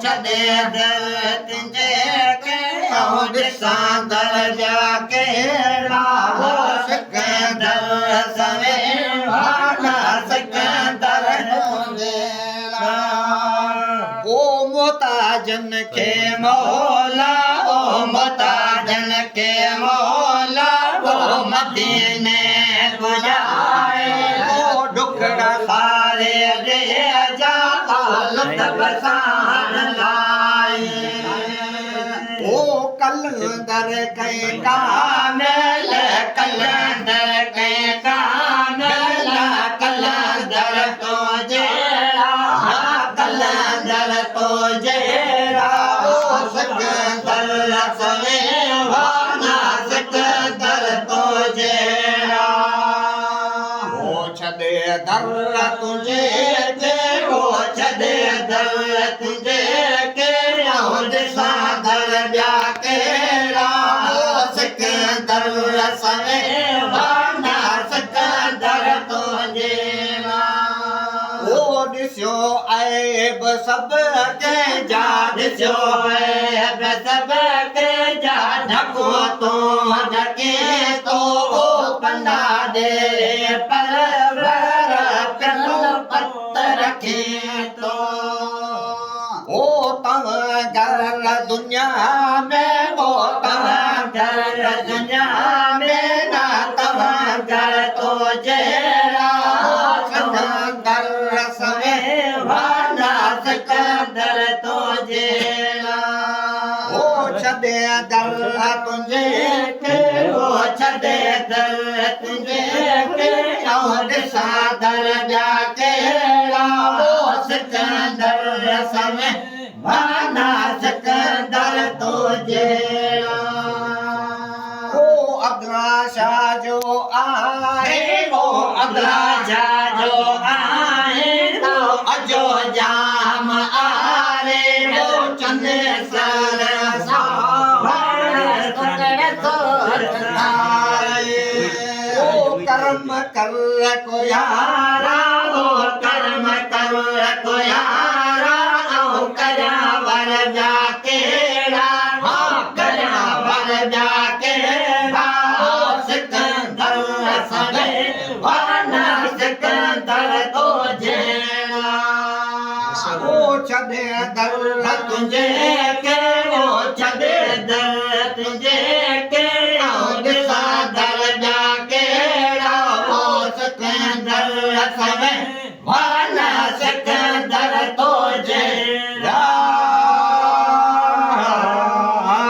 छॾे दर तुंहिंजे के ॾिसां दर जा कहिड़ा हो सिकंदर सवें वाला सिकंदर तुंहिंजा ओ मोताजन के मौला ओ मोताजन के मौला ओ मदीने बुझाए ओ डुकड़ा सारे दे जा लुत्फ़ सां लाए ओ कलंदर के कामिल कलंदर के कामिल कलंदर तो जेड़ा कलंदर तो जेड़ा ओ सिकंदर सवें वाला सिकंदर तो जेड़ा ओ छॾे दर तुंहिंजे के ओ छॾे दर तुंहिंजे के ॾिसां दर ॿिया कहिड़ा ओ सिकंदर सवें वाला सिकंदर तो जेड़ा ओ ॾिसो ऐब सभ कंहिंजा ॾिसो ऐब सभ कंहिंजा ढको तो ढके तो ओ पना ॾे परवर पियो पत रखे तो ओ तव्हां घर दुनिया में ओ तव्हां घर दुनिया में ना तव्हां घर तो जहिड़ा सिकंदर सवें वाला सिकंदर तो जहिड़ा ओ छॾे दर तुंहिंजे के ओ छॾे दर तुंहिंजे के ॾिसां दर ॿिया कहिड़ा ओ सिकंदर सवें वाला सिकंदर तो जहिड़ा ओ अब्दुल्ला शाह जो आहे ओ अब्दुल्ला शाह जो आहे ओ अजो जाम आरे ओ चंद सर कर्म कर को यारा ओ कर्म कर को यारा ओ करा वर जा केड़ा ओ करा वर जा केड़ा ओ सिकंदर सवें वाला सिकंदर तो जेड़ा ओ छॾे दर तुंहिंजे के